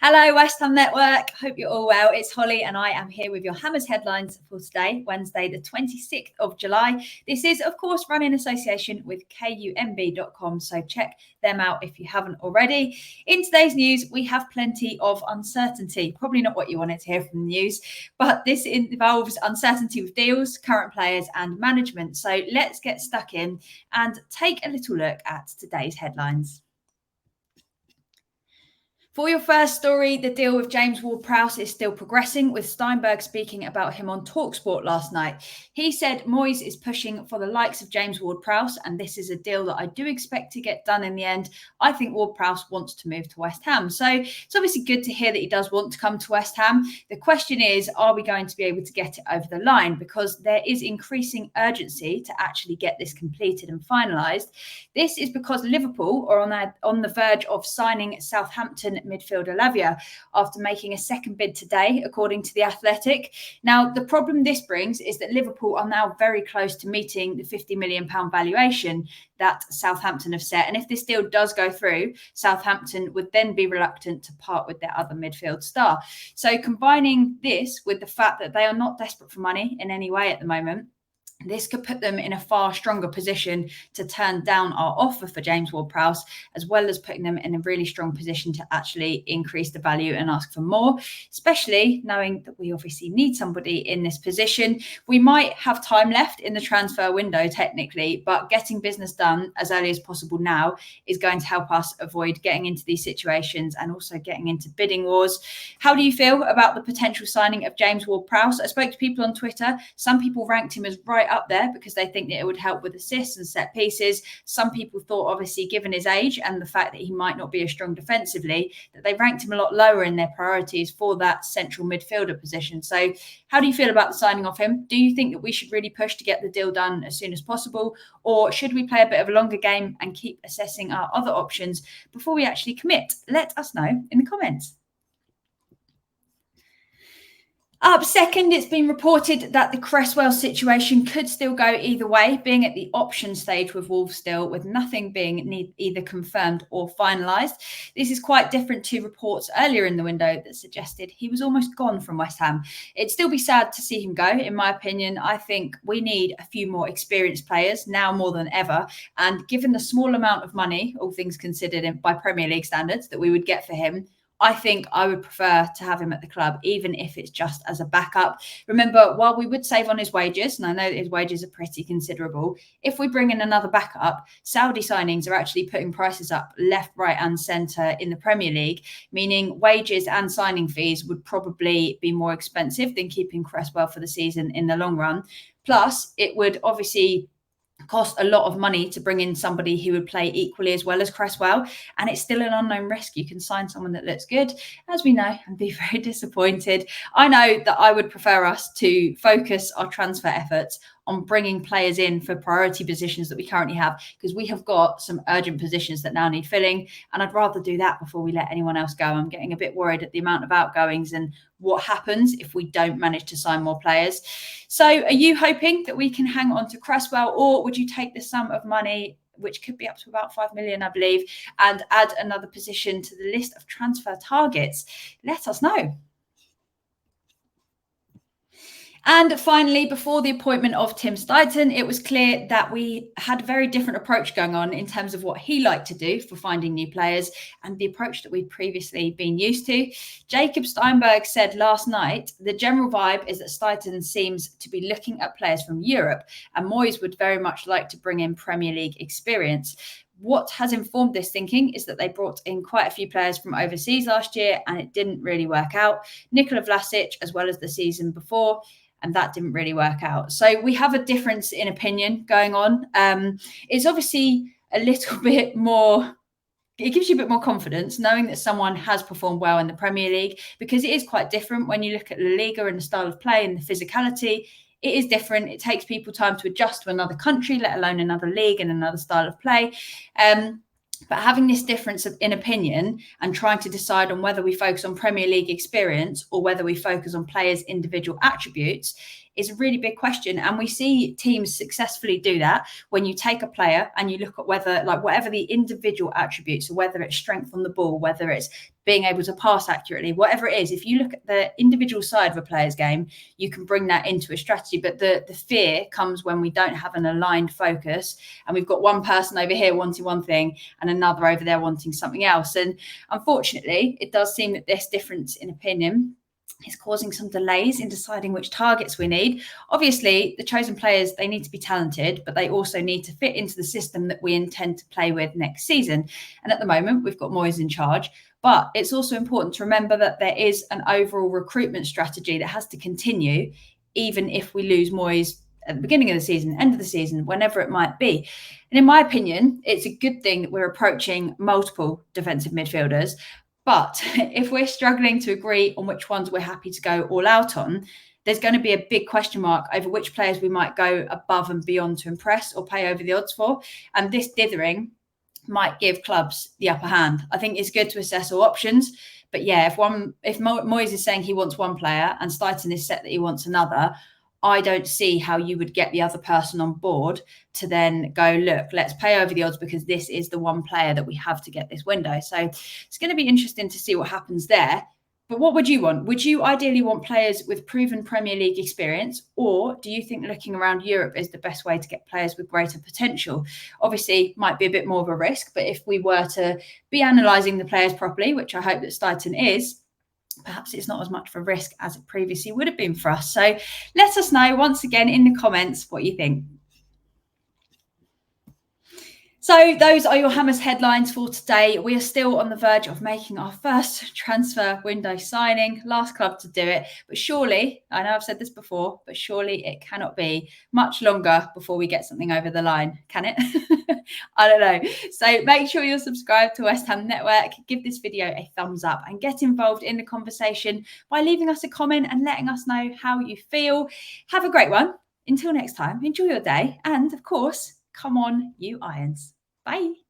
Hello, West Ham Network. Hope you're all well. It's Holly and I am here with your Hammers headlines for today, Wednesday, the 26th of July. This is, of course, run in association with KUMB.com, so check them out if you haven't already. In today's news, we have plenty of uncertainty. Probably not what you wanted to hear from the news, but this involves uncertainty with deals, current players and management. So let's get stuck in and take a little look at today's headlines. For your first story, the deal with James Ward-Prowse is still progressing, with Steinberg speaking about him on TalkSport last night. He said Moyes is pushing for the likes of James Ward-Prowse, and this is a deal that I do expect to get done in the end. I think Ward-Prowse wants to move to West Ham. So it's obviously good to hear that he does want to come to West Ham. The question is, are we going to be able to get it over the line? Because there is increasing urgency to actually get this completed and finalised. This is because Liverpool are on the verge of signing Southampton midfielder Lavia after making a second bid today, according to The Athletic. Now, the problem this brings is that Liverpool are now very close to meeting the £50 million valuation that Southampton have set. And if this deal does go through, Southampton would then be reluctant to part with their other midfield star. So combining this with the fact that they are not desperate for money in any way at the moment, this could put them in a far stronger position to turn down our offer for James Ward-Prowse, as well as putting them in a really strong position to actually increase the value and ask for more, especially knowing that we obviously need somebody in this position. We might have time left in the transfer window technically, but getting business done as early as possible now is going to help us avoid getting into these situations and also getting into bidding wars. How do you feel about the potential signing of James Ward-Prowse? I spoke to people on Twitter. Some people ranked him as right up there because they think that it would help with assists and set pieces. Some people thought, obviously, given his age and the fact that he might not be as strong defensively, that they ranked him a lot lower in their priorities for that central midfielder position. So how do you feel about the signing of him? Do you think that we should really push to get the deal done as soon as possible? Or should we play a bit of a longer game and keep assessing our other options before we actually commit? Let us know in the comments. Up second, it's been reported that the Cresswell'S situation could still go either way, being at the option stage with Wolves still, with nothing being either confirmed or finalised. This is quite different to reports earlier in the window that suggested he was almost gone from West Ham. It'd still be sad to see him go, in my opinion. I think we need a few more experienced players now more than ever. And given the small amount of money, all things considered by Premier League standards, that we would get for him, I think I would prefer to have him at the club, even if it's just as a backup. Remember, while we would save on his wages, and I know that his wages are pretty considerable, if we bring in another backup, Saudi signings are actually putting prices up left, right and centre in the Premier League, meaning wages and signing fees would probably be more expensive than keeping Cresswell for the season in the long run. Plus, it would obviously cost a lot of money to bring in somebody who would play equally as well as Cresswell, and it's still an unknown risk. You can sign someone that looks good, as we know, and be very disappointed. I know that I would prefer us to focus our transfer efforts on bringing players in for priority positions that we currently have, because we have got some urgent positions that now need filling, and I'd rather do that before we let anyone else go. I'm getting a bit worried at the amount of outgoings and what happens if we don't manage to sign more players. So are you hoping that we can hang on to Cresswell, or would you take the sum of money, which could be up to about 5 million, I believe, and add another position to the list of transfer targets? Let us know. And finally, before the appointment of Tim Steidten, it was clear that we had a very different approach going on in terms of what he liked to do for finding new players and the approach that we'd previously been used to. Jacob Steinberg said last night, the general vibe is that Steidten seems to be looking at players from Europe, and Moyes would very much like to bring in Premier League experience. What has informed this thinking is that they brought in quite a few players from overseas last year and it didn't really work out. Nikola Vlasic, as well as the season before, and that didn't really work out. So we have a difference in opinion going on. It's obviously a little bit more, it gives you a bit more confidence knowing that someone has performed well in the Premier League, because it is quite different when you look at La Liga and the style of play and the physicality. It is different. It takes people time to adjust to another country, let alone another league and another style of play. But having this difference in opinion and trying to decide on whether we focus on Premier League experience or whether we focus on players' individual attributes is a really big question. And we see teams successfully do that when you take a player and you look at whether, like, whatever the individual attributes, or whether it's strength on the ball, whether it's being able to pass accurately, whatever it is, if you look at the individual side of a player's game, you can bring that into a strategy. But the fear comes when we don't have an aligned focus, and we've got one person over here wanting one thing and another over there wanting something else. And unfortunately, it does seem that this difference in opinion is causing some delays in deciding which targets we need. Obviously, the chosen players, they need to be talented, but they also need to fit into the system that we intend to play with next season. And at the moment, we've got Moyes in charge. But it's also important to remember that there is an overall recruitment strategy that has to continue, even if we lose Moyes at the beginning of the season, end of the season, whenever it might be. And in my opinion, it's a good thing that we're approaching multiple defensive midfielders. But if we're struggling to agree on which ones we're happy to go all out on, there's going to be a big question mark over which players we might go above and beyond to impress or pay over the odds for. And this dithering might give clubs the upper hand. I think it's good to assess all options. But yeah, if Moyes is saying he wants one player and Steiten is set that he wants another, I don't see how you would get the other person on board to then go, look, let's pay over the odds because this is the one player that we have to get this window. So it's going to be interesting to see what happens there. But what would you want? Would you ideally want players with proven Premier League experience, or do you think looking around Europe is the best way to get players with greater potential? Obviously, might be a bit more of a risk, but if we were to be analysing the players properly, which I hope that Steiten is, perhaps it's not as much of a risk as it previously would have been for us. So let us know once again in the comments what you think. So those are your Hammers headlines for today. We are still on the verge of making our first transfer window signing, last club to do it. But surely, I know I've said this before, but surely it cannot be much longer before we get something over the line, can it? I don't know. So make sure you're subscribed to West Ham Network, give this video a thumbs up and get involved in the conversation by leaving us a comment and letting us know how you feel. Have a great one. Until next time, enjoy your day. And of course, come on, you Irons. Bye.